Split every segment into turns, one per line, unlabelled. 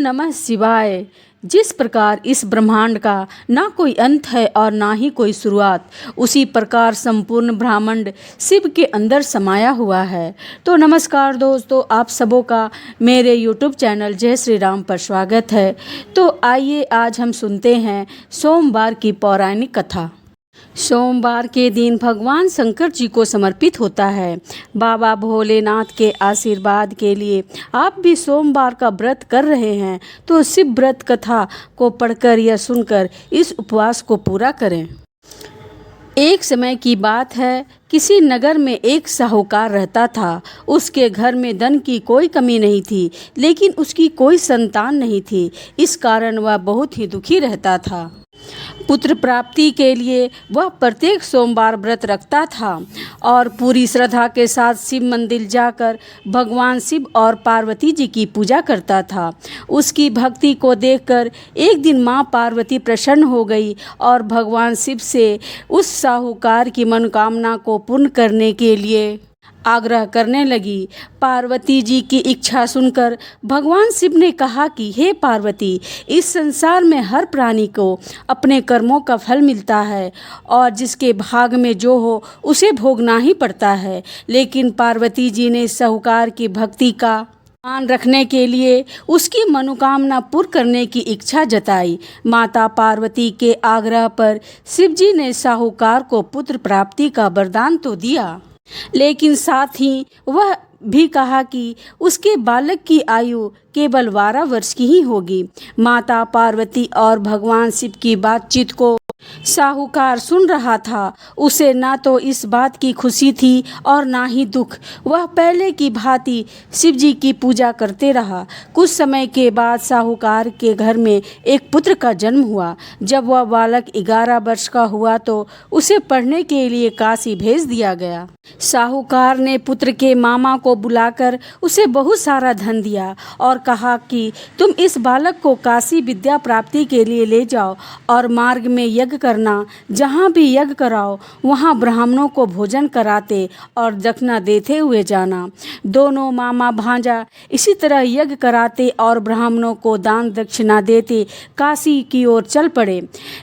नमः शिवाय। जिस प्रकार इस ब्रह्मांड का ना कोई अंत है और ना ही कोई शुरुआत, उसी प्रकार संपूर्ण ब्रह्मांड शिव के अंदर समाया हुआ है। तो नमस्कार दोस्तों, आप सबों का मेरे YouTube चैनल जय श्री राम पर स्वागत है। तो आइए आज हम सुनते हैं सोमवार की पौराणिक कथा। सोमवार के दिन भगवान शंकर जी को समर्पित होता है। बाबा भोलेनाथ के आशीर्वाद के लिए आप भी सोमवार का व्रत कर रहे हैं तो शिव व्रत कथा को पढ़कर या सुनकर इस उपवास को पूरा करें। एक समय की बात है, किसी नगर में एक साहूकार रहता था। उसके घर में धन की कोई कमी नहीं थी, लेकिन उसकी कोई संतान नहीं थी। इस कारण वह बहुत ही दुखी रहता था। पुत्र प्राप्ति के लिए वह प्रत्येक सोमवार व्रत रखता था और पूरी श्रद्धा के साथ शिव मंदिर जाकर भगवान शिव और पार्वती जी की पूजा करता था। उसकी भक्ति को देखकर एक दिन माँ पार्वती प्रसन्न हो गई और भगवान शिव से उस साहूकार की मनोकामना को पूर्ण करने के लिए आग्रह करने लगी। पार्वती जी की इच्छा सुनकर भगवान शिव ने कहा कि हे पार्वती, इस संसार में हर प्राणी को अपने कर्मों का फल मिलता है और जिसके भाग में जो हो उसे भोगना ही पड़ता है। लेकिन पार्वती जी ने साहूकार की भक्ति का मान रखने के लिए उसकी मनोकामना पूर्ण करने की इच्छा जताई। माता पार्वती के आग्रह पर शिव जी ने साहूकार को पुत्र प्राप्ति का वरदान तो दिया, लेकिन साथ ही वह भी कहा कि उसके बालक की आयु केवल 12 वर्ष की ही होगी। माता पार्वती और भगवान शिव की बातचीत को साहूकार सुन रहा था। उसे ना तो इस बात की खुशी थी और ना ही दुख। वह पहले की भांति शिव जी की पूजा करते रहा। कुछ समय के बाद साहूकार के घर में एक पुत्र का जन्म हुआ। जब वह बालक 11 वर्ष का हुआ तो उसे पढ़ने के लिए काशी भेज दिया गया। साहूकार ने पुत्र के मामा को बुलाकर उसे बहुत सारा धन दिया और कहा कि तुम इस बालक को काशी विद्या प्राप्ति के लिए ले जाओ और मार्ग में यज्ञ करना। जहाँ भी यज्ञ कराओ वहाँ ब्राह्मणों को भोजन कराते और दक्षिणा देते हुए जाना। दोनों मामा भांजा इसी तरह यज्ञ कराते और ब्राह्मणों को दान दक्षिणा देते काशी की ओर चल पड़े।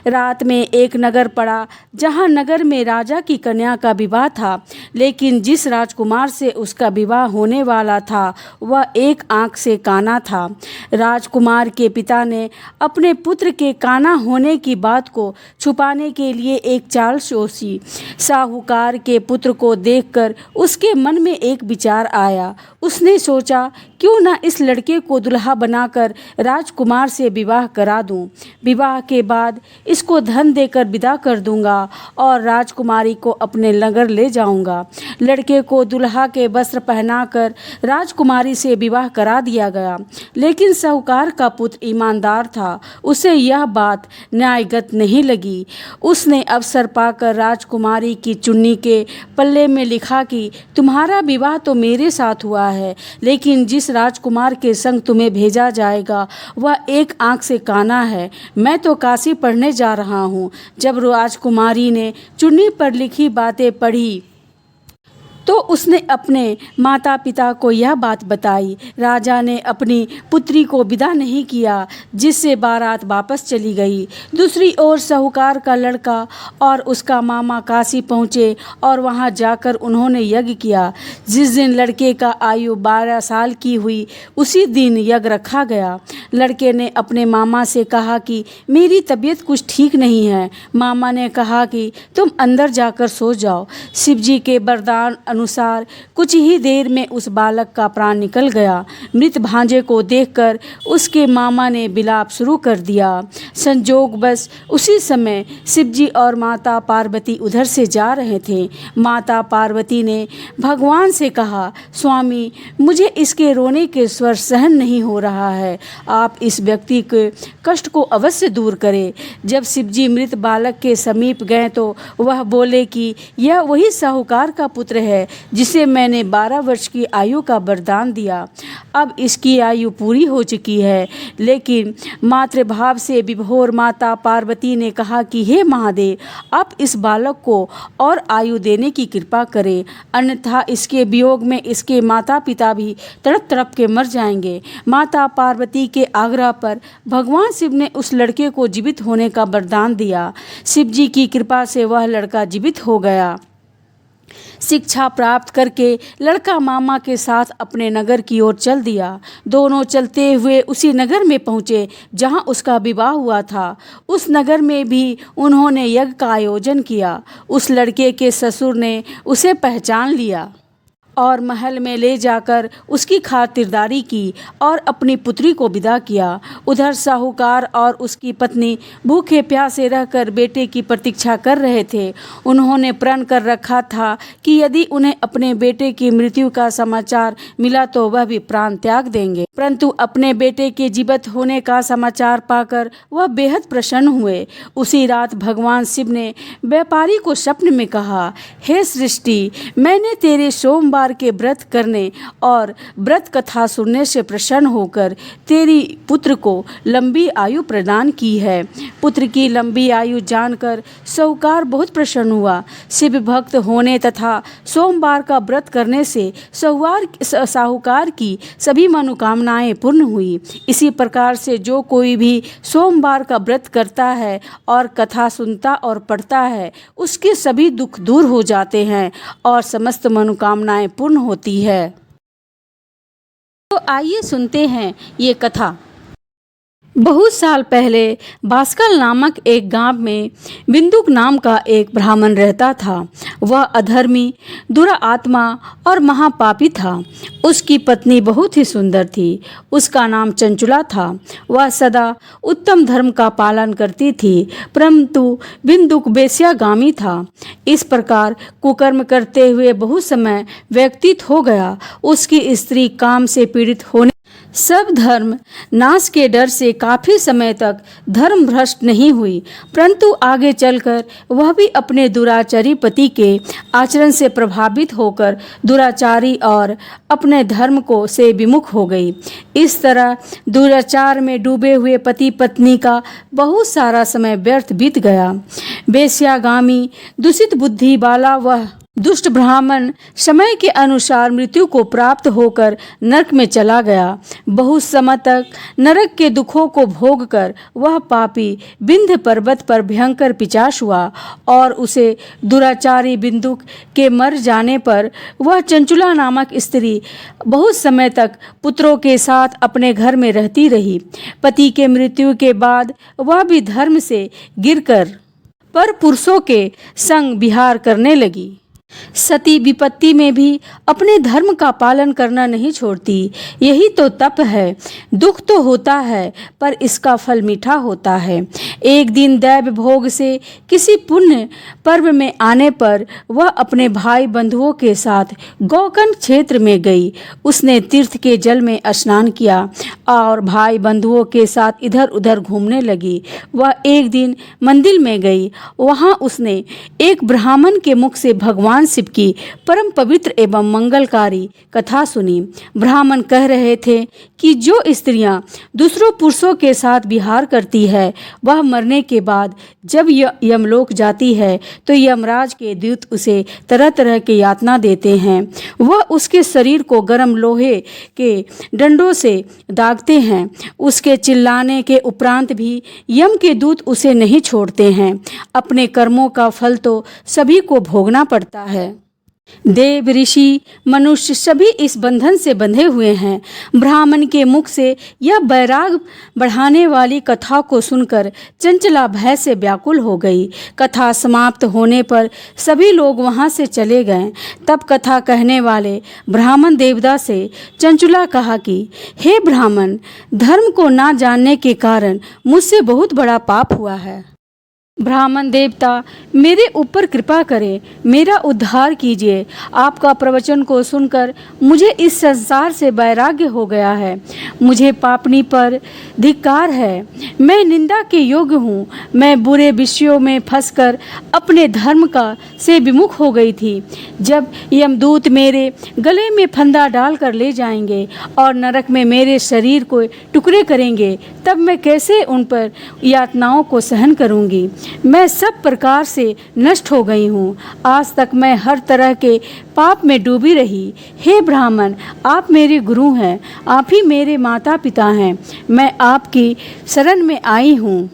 रात में एक नगर पड़ा जहाँ नगर में राजा की कन्या का विवाह था, लेकिन जिस राजकुमार से उसका विवाह होने वाला था वह एक आंख से काना था। राजकुमार के पिता ने अपने पुत्र के काना होने की बात को छुपाने के लिए एक चाल सोची। साहूकार के पुत्र को देखकर उसके मन में एक विचार आया। उसने सोचा, क्यों ना इस लड़के को दुल्हा बनाकर राजकुमार से विवाह करा दूं। विवाह के बाद इसको धन देकर विदा कर दूंगा और राजकुमारी को अपने नगर ले जाऊंगा। लड़के को दुल्हा के वस्त्र पहनाकर राजकुमारी से विवाह करा दिया गया, लेकिन साहूकार का पुत्र ईमानदार था। उसे यह बात न्यायगत नहीं लगी। उसने अवसर पाकर राजकुमारी की चुन्नी के पल्ले में लिखा कि तुम्हारा विवाह तो मेरे साथ हुआ है, लेकिन जिस राजकुमार के संग तुम्हें भेजा जाएगा वह एक आंख से काना है। मैं तो काशी पढ़ने जा रहा हूँ। जब राजकुमारी ने चुन्नी पर लिखी बातें पढ़ी तो उसने अपने माता पिता को यह बात बताई। राजा ने अपनी पुत्री को विदा नहीं किया, जिससे बारात वापस चली गई। दूसरी ओर साहूकार का लड़का और उसका मामा काशी पहुँचे और वहाँ जाकर उन्होंने यज्ञ किया। जिस दिन लड़के का आयु 12 साल की हुई उसी दिन यज्ञ रखा गया। लड़के ने अपने मामा से कहा कि मेरी तबीयत कुछ ठीक नहीं है। मामा ने कहा कि तुम अंदर जाकर सो जाओ। शिव जी के वरदान अनुसार कुछ ही देर में उस बालक का प्राण निकल गया। मृत भांजे को देखकर उसके मामा ने विलाप शुरू कर दिया। संजोगवश उसी समय शिवजी और माता पार्वती उधर से जा रहे थे। माता पार्वती ने भगवान से कहा, स्वामी, मुझे इसके रोने के स्वर सहन नहीं हो रहा है। आप इस व्यक्ति के कष्ट को अवश्य दूर करें। जब शिवजी मृत बालक के समीप गए तो वह बोले कि यह वही साहूकार का पुत्र है जिसे मैंने 12 वर्ष की आयु का वरदान दिया। अब इसकी आयु पूरी हो चुकी है। लेकिन मातृभाव से विभोर माता पार्वती ने कहा कि हे महादेव, आप इस बालक को और आयु देने की कृपा करें, अन्यथा इसके वियोग में इसके माता पिता भी तड़प तड़प के मर जाएंगे। माता पार्वती के आग्रह पर भगवान शिव ने उस लड़के को जीवित होने का वरदान दिया। शिव जी की कृपा से वह लड़का जीवित हो गया। शिक्षा प्राप्त करके लड़का मामा के साथ अपने नगर की ओर चल दिया। दोनों चलते हुए उसी नगर में पहुँचे जहाँ उसका विवाह हुआ था। उस नगर में भी उन्होंने यज्ञ का आयोजन किया। उस लड़के के ससुर ने उसे पहचान लिया और महल में ले जाकर उसकी खातिरदारी की और अपनी पुत्री को विदा किया। उधर साहूकार और उसकी पत्नी भूखे प्यासे रहकर बेटे की प्रतीक्षा कर रहे थे। उन्होंने प्रण कर रखा था कि यदि उन्हें अपने बेटे की मृत्यु का समाचार मिला तो वह भी प्राण त्याग देंगे, परंतु अपने बेटे के जीवित होने का समाचार पाकर वह बेहद प्रसन्न हुए। उसी रात भगवान शिव ने व्यापारी को स्वप्न में कहा, हे सृष्टि, मैंने तेरे सोमवार के व्रत करने और व्रत कथा सुनने से प्रसन्न होकर तेरी पुत्र को लंबी आयु प्रदान की है। पुत्र की लंबी आयु जानकर साहूकार बहुत प्रसन्न हुआ। शिव भक्त होने तथा सोमवार का व्रत करने से साहूकार की सभी मनोकामनाएं पूर्ण हुई। इसी प्रकार से जो कोई भी सोमवार का व्रत करता है और कथा सुनता और पढ़ता है, उसके सभी दुख दूर हो जाते हैं और समस्त मनोकामनाएं पूर्ण होती है। तो आइए सुनते हैं ये कथा। बहुत साल पहले बास्कल नामक एक गांव में बिंदुक नाम का एक ब्राह्मण रहता था। वह अधर्मी, दुरात्मा और महापापी था। उसकी पत्नी बहुत ही सुंदर थी। उसका नाम चंचुला था। वह सदा उत्तम धर्म का पालन करती थी, परंतु बिंदुक वेश्यागामी था। इस प्रकार कुकर्म करते हुए बहुत समय व्यतीत हो गया। उसकी स्त्री काम से पीड़ित होने सब धर्म नाश के डर से काफी समय तक धर्म भ्रष्ट नहीं हुई, परंतु आगे चलकर वह भी अपने दुराचारी पति के आचरण से प्रभावित होकर दुराचारी और अपने धर्म को से विमुख हो गई। इस तरह दुराचार में डूबे हुए पति पत्नी का बहुत सारा समय व्यर्थ बीत गया। वेश्यागामी दूषित बुद्धि वाला वह दुष्ट ब्राह्मण समय के अनुसार मृत्यु को प्राप्त होकर नरक में चला गया। बहुत समय तक नरक के दुखों को भोगकर वह पापी विंध्य पर्वत पर भयंकर पिशाच हुआ और उसे दुराचारी बिंदुक के मर जाने पर वह चंचुला नामक स्त्री बहुत समय तक पुत्रों के साथ अपने घर में रहती रही। पति के मृत्यु के बाद वह भी धर्म से गिरकर पर पुरुषों के संग विहार करने लगी। सती विपत्ति में भी अपने धर्म का पालन करना नहीं छोड़ती। यही तो तप है। दुख तो होता है पर इसका फल मीठा होता है। एक दिन दैव भोग से किसी पुण्य पर्व में आने पर वह अपने भाई बंधुओं के साथ गौकर्ण क्षेत्र में गई। उसने तीर्थ के जल में स्नान किया और भाई बंधुओं के साथ इधर उधर घूमने लगी। वह एक दिन मंदिर में गई। वहां उसने एक ब्राह्मण के मुख से भगवान शिव की परम पवित्र एवं मंगलकारी कथा सुनी। ब्राह्मण कह रहे थे कि जो स्त्रियां दूसरों पुरुषों के साथ विहार करती है, वह मरने के बाद जब यमलोक जाती है तो यमराज के दूत उसे तरह तरह की यातना देते हैं। वह उसके शरीर को गर्म लोहे के डंडों से दागते हैं। उसके चिल्लाने के उपरांत भी यम के दूत उसे नहीं छोड़ते हैं। अपने कर्मों का फल तो सभी को भोगना पड़ता है। देव, ऋषि, मनुष्य सभी इस बंधन से बंधे हुए हैं। ब्राह्मण के मुख से यह वैराग बढ़ाने वाली कथा को सुनकर चंचला भय से व्याकुल हो गई। कथा समाप्त होने पर सभी लोग वहां से चले गए। तब कथा कहने वाले ब्राह्मण देवदास से चंचला कहा कि हे ब्राह्मण, धर्म को ना जानने के कारण मुझसे बहुत बड़ा पाप हुआ है। ब्राह्मण देवता, मेरे ऊपर कृपा करें, मेरा उद्धार कीजिए। आपका प्रवचन को सुनकर मुझे इस संसार से वैराग्य हो गया है। मुझे पापनी पर धिक्कार है। मैं निंदा के योग्य हूँ। मैं बुरे विषयों में फंसकर अपने धर्म का से विमुख हो गई थी। जब यमदूत मेरे गले में फंदा डालकर ले जाएंगे और नरक में मेरे शरीर को टुकड़े करेंगे, तब मैं कैसे उन पर यातनाओं को सहन करूँगी। मैं सब प्रकार से नष्ट हो गई हूँ। आज तक मैं हर तरह के पाप में डूबी रही। हे ब्राह्मण, आप मेरे गुरु हैं, आप ही मेरे माता पिता हैं। मैं आपकी शरण में आई हूँ।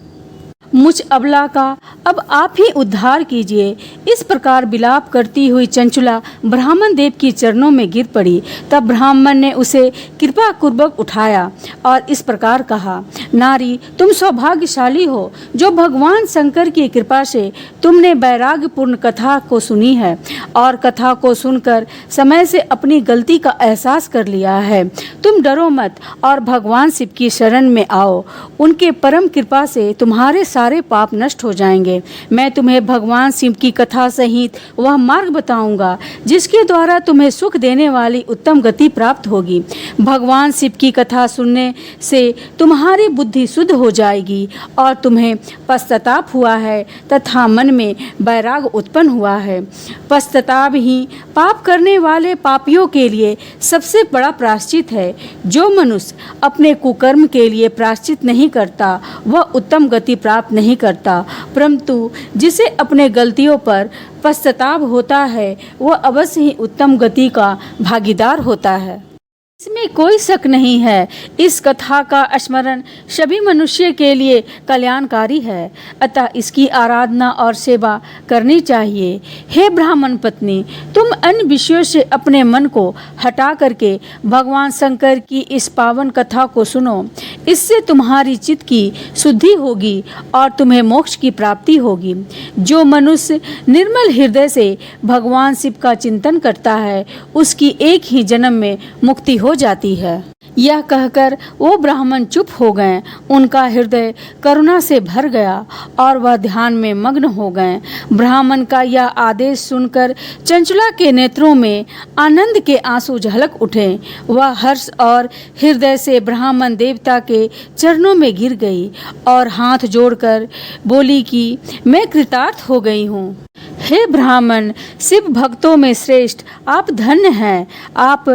मुझ अबला का अब आप ही उद्धार कीजिए। इस प्रकार विलाप करती हुई चंचुला ब्राह्मण देव की चरणों में गिर पड़ी। तब ब्राह्मण ने उसे कृपा पूर्वक उठाया और इस प्रकार कहा, नारी, तुम सौभाग्यशाली हो जो भगवान शंकर की कृपा से तुमने वैराग्यपूर्ण कथा को सुनी है और कथा को सुनकर समय से अपनी गलती का एहसास कर लिया है। तुम डरो मत और भगवान शिव की शरण में आओ। उनके परम कृपा से तुम्हारे सारे पाप नष्ट हो जाएंगे। मैं तुम्हें भगवान शिव की कथा सहित वह मार्ग बताऊंगा जिसके द्वारा तुम्हें सुख देने वाली उत्तम गति प्राप्त होगी। भगवान शिव की कथा सुनने से तुम्हारी बुद्धि शुद्ध हो जाएगी और तुम्हें पश्चाताप हुआ है तथा मन में वैराग उत्पन्न हुआ है। पश्चाताप ही पाप करने वाले पापियों के लिए सबसे बड़ा प्रायश्चित है। जो मनुष्य अपने कुकर्म के लिए प्रायश्चित नहीं करता वह उत्तम गति प्राप्त नहीं करता, परंतु जिसे अपने गलतियों पर पश्चाताप होता है वह अवश्य ही उत्तम गति का भागीदार होता है। इसमें कोई शक नहीं है। इस कथा का स्मरण सभी मनुष्य के लिए कल्याणकारी है, अतः इसकी आराधना और सेवा करनी चाहिए। हे ब्राह्मण पत्नी, तुम अन्य विषयों से अपने मन को हटा करके भगवान शंकर की इस पावन कथा को सुनो। इससे तुम्हारी चित्त की शुद्धि होगी और तुम्हें मोक्ष की प्राप्ति होगी। जो मनुष्य निर्मल हृदय से भगवान शिव का चिंतन करता है उसकी एक ही जन्म में मुक्ति हो जाती है। यह कहकर वो ब्राह्मण चुप हो गए। उनका हृदय करुणा से भर गया और वह ध्यान में मग्न हो गए। ब्राह्मण का यह आदेश सुनकर चंचला के नेत्रों में आनंद के आंसू झलक उठे। वह हर्ष और हृदय से ब्राह्मण देवता के चरणों में गिर गई और हाथ जोड़कर बोली कि मैं कृतार्थ हो गई हूँ। हे ब्राह्मण, शिव भक्तों में श्रेष्ठ आप धन्य हैं। आप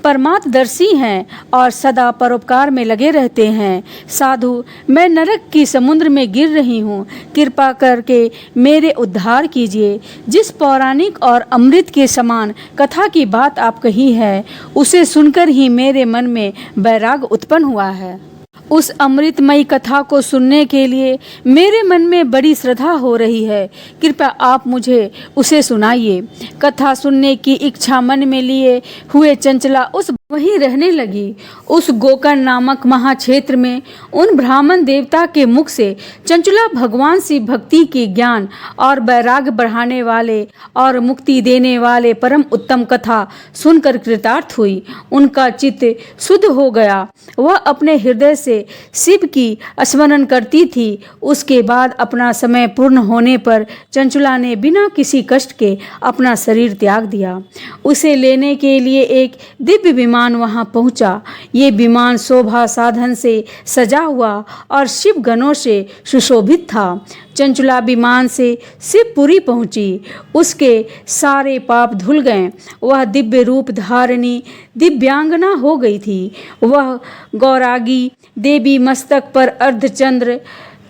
परमात्मदर्शी हैं और सदा परोपकार में लगे रहते हैं। साधु, मैं नरक की समुद्र में गिर रही हूँ, कृपा करके मेरे उद्धार कीजिए। जिस पौराणिक और अमृत के समान कथा की बात आप कही है उसे सुनकर ही मेरे मन में वैराग उत्पन्न हुआ है। उस अमृतमयी कथा को सुनने के लिए मेरे मन में बड़ी श्रद्धा हो रही है। कृपया आप मुझे उसे सुनाइए। कथा सुनने की इच्छा मन में लिए हुए चंचला उस वहीं रहने लगी। उस गोकर्ण नामक महाक्षेत्र में उन ब्राह्मण देवता के मुख से चंचला भगवान शिव भक्ति के ज्ञान और वैराग्य बढ़ाने वाले और मुक्ति देने वाले परम उत्तम कथा सुनकर कृतार्थ हुई। उनका चित्त शुद्ध हो गया। वह अपने हृदय से शिव की स्मरण करती थी। उसके बाद अपना समय पूर्ण होने पर चंचला ने बिना किसी कष्ट के अपना शरीर त्याग दिया। उसे लेने के लिए एक दिव्य विमान वहां पहुंचा। ये विमान शोभा साधन से सजा हुआ और शिव गणों से सुशोभित था। चंचला विमान से शिवपुरी पहुंची। उसके सारे पाप धुल गए। वह दिव्य रूप धारिणी दिव्यांगना हो गई थी। वह गौरागी देवी मस्तक पर अर्धचंद्र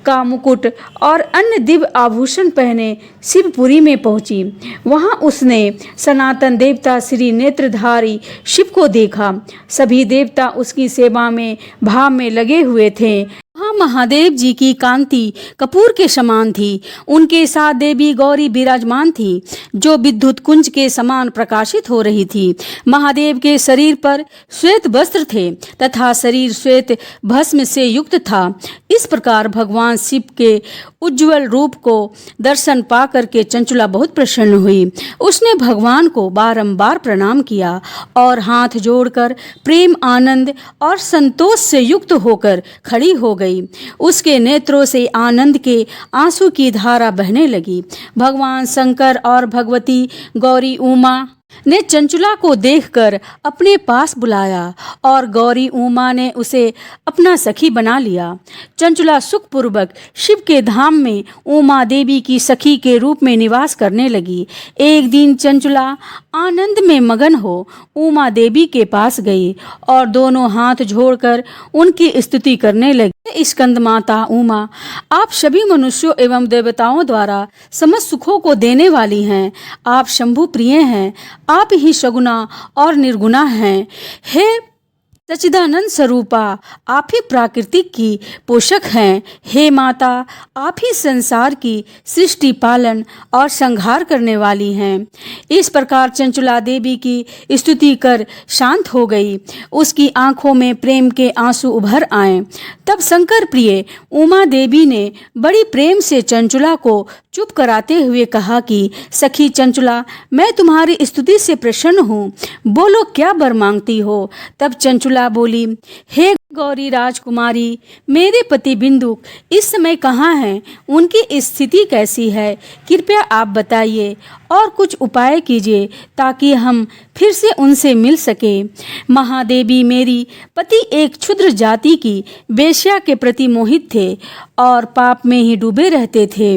का मुकुट और अन्य दिव्य आभूषण पहने शिवपुरी में पहुंची। वहां उसने सनातन देवता श्री नेत्रधारी शिव को देखा। सभी देवता उसकी सेवा में भाव में लगे हुए थे। वहाँ महादेव जी की कांति कपूर के समान थी। उनके साथ देवी गौरी विराजमान थी जो विद्युत कुंज के समान प्रकाशित हो रही थी। महादेव के शरीर पर श्वेत वस्त्र थे तथा शरीर श्वेत भस्म से युक्त था। इस प्रकार भगवान शिव के उज्जवल रूप को दर्शन पा करके चंचला बहुत प्रसन्न हुई। उसने भगवान को बारंबार प्रणाम किया और हाथ जोड़कर प्रेम आनंद और संतोष से युक्त होकर खड़ी हो गई। उसके नेत्रों से आनंद के आंसू की धारा बहने लगी। भगवान शंकर और भगवती गौरी उमा ने चंचला को देखकर अपने पास बुलाया और गौरी उमा ने उसे अपना सखी बना लिया। चंचला सुखपूर्वक शिव के धाम में उमा देवी की सखी के रूप में निवास करने लगी। एक दिन चंचला आनंद में मगन हो उमा देवी के पास गई और दोनों हाथ जोड़कर उनकी स्तुति करने लगी। स्कंद माता उमा, आप सभी मनुष्यों एवं देवताओं द्वारा समस्त सुखों को देने वाली हैं। आप शंभु प्रिय हैं, आप ही सगुणा और निर्गुणा हैं। हे सच्चिदानंद स्वरूपा, आप ही प्राकृतिक की पोषक हैं। हे माता, आप ही संसार की सृष्टि, पालन और संहार करने वाली हैं। इस प्रकार चंचला देवी की स्तुति कर शांत हो गई। उसकी आंखों में प्रेम के आंसू उभर आए। तब शंकर प्रिय उमा देवी ने बड़ी प्रेम से चंचला को चुप कराते हुए कहा कि सखी चंचला, मैं तुम्हारी स्तुति से प्रसन्न हूँ, बोलो क्या वर मांगती हो। तब चंचला बोली, हे गौरी राजकुमारी, मेरे पति बिंदुक इस समय कहाँ हैं? उनकी स्थिति कैसी है? कृपया आप बताइए और कुछ उपाय कीजिए ताकि हम फिर से उनसे मिल सके। महादेवी, मेरी पति एक क्षुद्र जाति की वेश्या के प्रति मोहित थे और पाप में ही डूबे रहते थे।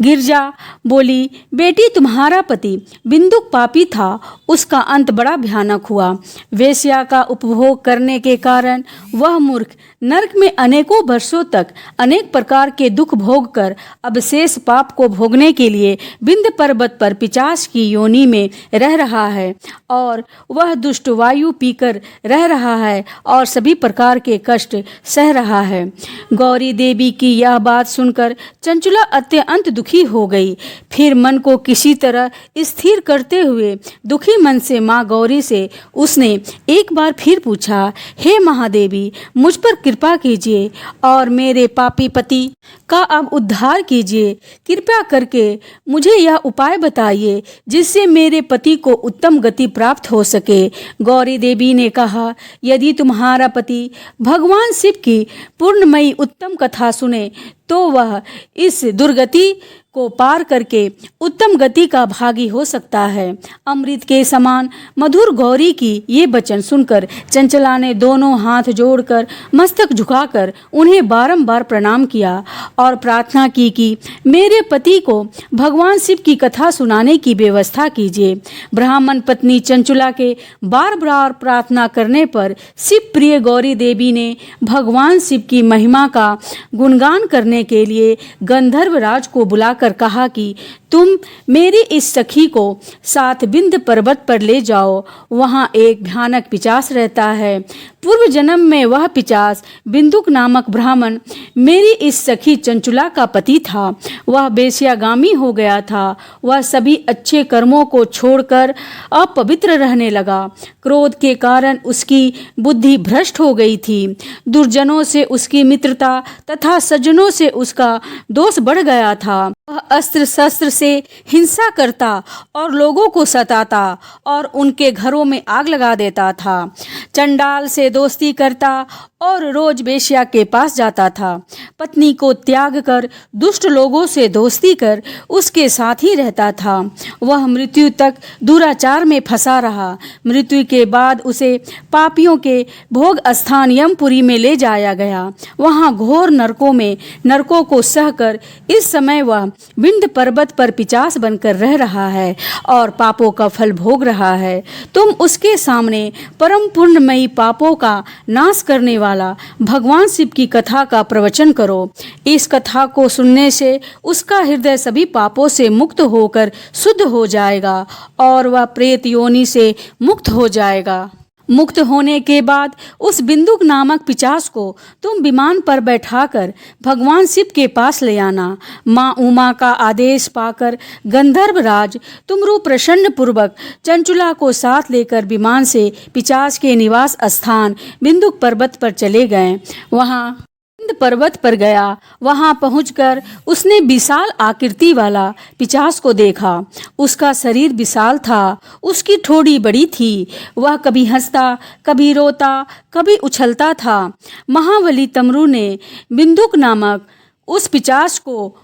गिरजा बोली, बेटी, तुम्हारा पति बिंदुक पापी था, उसका अंत बड़ा भयानक हुआ। वेश्या का उपभोग करने के कारण वह मूर्ख नरक में अनेकों वर्षों तक अनेक प्रकार के दुख भोग कर अब शेष पाप को भोगने के लिए विंध्य पर्वत पर पिशाच की योनि में रह रहा है और वह दुष्ट वायु पीकर रह रहा है और सभी प्रकार के कष्ट सह रहा है। गौरी देवी की यह बात सुनकर चंचला अत्यंत दुखी हो गई। फिर मन को किसी तरह स्थिर करते हुए दुखी मन से माँ गौरी से उसने एक बार फिर पूछा, हे महादेवी, मुझ पर कृपा कीजिए और मेरे पापी पति का अब उद्धार कीजिए। कृपया करके मुझे यह उपाय बताइए जिससे मेरे पति को उत्तम गति प्राप्त हो सके। गौरी देवी ने कहा, यदि तुम्हारा पति भगवान शिव की पूर्णमयी उत्तम कथा सुने तो वह इस दुर्गति को पार करके उत्तम गति का भागी हो सकता है। अमृत के समान मधुर गौरी की ये वचन सुनकर चंचला ने दोनों हाथ जोड़कर मस्तक झुकाकर उन्हें बारंबार प्रणाम किया और प्रार्थना की कि मेरे पति को भगवान शिव की कथा सुनाने की व्यवस्था कीजिए। ब्राह्मण पत्नी चंचला के बार बार प्रार्थना करने पर शिव प्रिय गौरी देवी ने भगवान शिव की महिमा का गुणगान करने के लिए गंधर्व राज को बुलाकर कहा कि तुम मेरी इस सखी को साथ विंध्य पर्वत पर ले जाओ, वहाँ एक भयानक पिशाच रहता है। पूर्व जन्म में वह पिशाच बिंदुक नामक ब्राह्मण मेरी इस सखी चंचला का पति था। वह वेश्यागामी हो गया था। वह सभी अच्छे कर्मों को छोड़कर अपवित्र रहने लगा। क्रोध के कारण उसकी बुद्धि भ्रष्ट हो गई थी। दुर्जनों से उसकी मित्रता तथा सज्जनों से उसका दोष बढ़ गया था। वह अस्त्र शस्त्र से हिंसा करता और लोगों को सताता और उनके घरों में आग लगा देता था। चंडाल से दोस्ती करता और रोज वेश्या के पास जाता था। पत्नी को त्याग कर दुष्ट लोगों से दोस्ती कर उसके साथ ही रहता था। वह मृत्यु तक दुराचार में फंसा रहा। मृत्यु के बाद उसे पापियों के भोग स्थान यमपुरी में ले जाया गया। वहाँ घोर नरकों को सहकर इस समय वह विंध्य पर्वत पर पिशाच बनकर रह रहा है और पापों का फल भोग रहा है। तुम उसके सामने परम पुण्यमयी पापों का नाश करने वाला भगवान शिव की कथा का प्रवचन करो। इस कथा को सुनने से उसका हृदय सभी पापों से मुक्त होकर शुद्ध हो जाएगा और वह प्रेत योनि से मुक्त हो जाएगा। मुक्त होने के बाद उस बिंदुक नामक पिशाच को तुम विमान पर बैठाकर भगवान शिव के पास ले आना। माँ उमा का आदेश पाकर गंधर्वराज तुमरु प्रसन्न पूर्वक चंचुला को साथ लेकर विमान से पिशाच के निवास स्थान बिंदुक पर्वत पर चले गए। वहाँ विंध्य पर्वत पर गया। वहां पहुंचकर उसने विशाल आकृति वाला पिशाच को देखा। उसका शरीर विशाल था, उसकी ठोड़ी बड़ी थी। वह कभी हंसता, कभी रोता, कभी उछलता था। महाबली तमरु ने बिंदुक नामक उस पिशाच को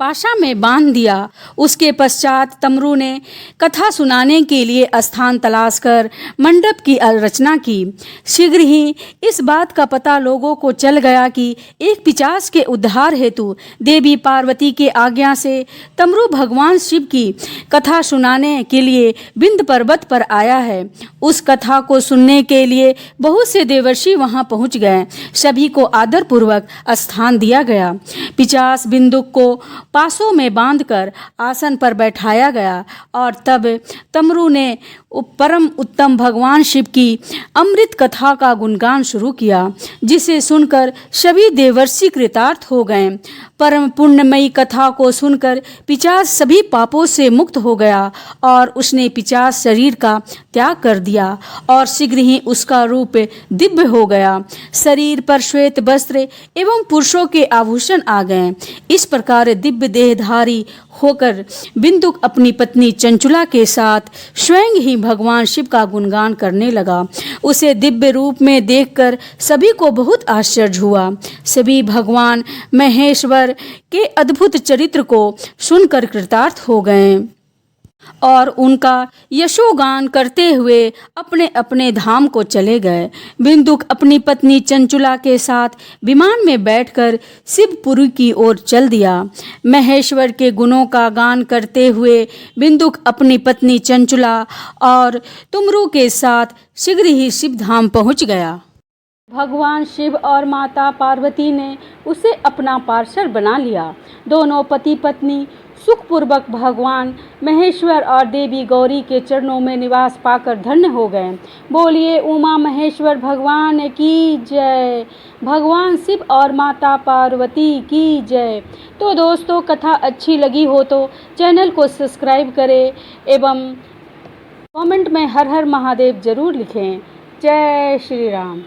पाशा में बांध दिया। उसके पश्चात तमरू ने कथा सुनाने के लिए स्थान तलाश कर मंडप की रचना की। शीघ्र ही इस बात का पता लोगों को चल गया कि एक पिशाच के उद्धार हेतु देवी पार्वती के आज्ञा से तमरू भगवान शिव की कथा सुनाने के लिए विंध्य पर्वत पर आया है। उस कथा को सुनने के लिए बहुत से देवर्षि वहां पहुंच गए। सभी को आदरपूर्वक स्थान दिया गया। पिशाच बिंदुक को पासों में बांधकर आसन पर बैठाया गया और तब तमरू ने परम उत्तम भगवान शिव की अमृत कथा का गुणगान शुरू किया, जिसे सुनकर सभी देवर्षि कृतार्थ हो गए। परम पुण्यमयी कथा को सुनकर पिशाच सभी पापों से मुक्त हो गया और उसने पिशाच शरीर का त्याग कर दिया और शीघ्र ही उसका रूप दिव्य हो गया। शरीर पर श्वेत वस्त्र एवं पुरुषों के आभूषण आ गए। इस प्रकार दिव्य देहधारी होकर बिंदुक अपनी पत्नी चंचुला के साथ स्वयं ही भगवान शिव का गुणगान करने लगा। उसे दिव्य रूप में देखकर सभी को बहुत आश्चर्य हुआ। सभी भगवान महेश्वर के अद्भुत चरित्र को सुनकर कृतार्थ हो गए और उनका यशोगान करते हुए अपने अपने धाम को चले गए। बिंदुक अपनी पत्नी चंचुला के साथ विमान में बैठकर शिवपुरी की ओर चल दिया। महेश्वर के गुणों का गान करते हुए बिंदुक अपनी पत्नी चंचुला और तुमरू के साथ शीघ्र ही शिव धाम पहुँच गया। भगवान शिव और माता पार्वती ने उसे अपना पार्षद बना लिया। दोनों पति पत्नी सुखपूर्वक भगवान महेश्वर और देवी गौरी के चरणों में निवास पाकर धन्य हो गए। बोलिए उमा महेश्वर भगवान की जय। भगवान शिव और माता पार्वती की जय। तो दोस्तों, कथा अच्छी लगी हो तो चैनल को सब्सक्राइब करें एवं कमेंट में हर हर महादेव जरूर लिखें। जय श्री राम।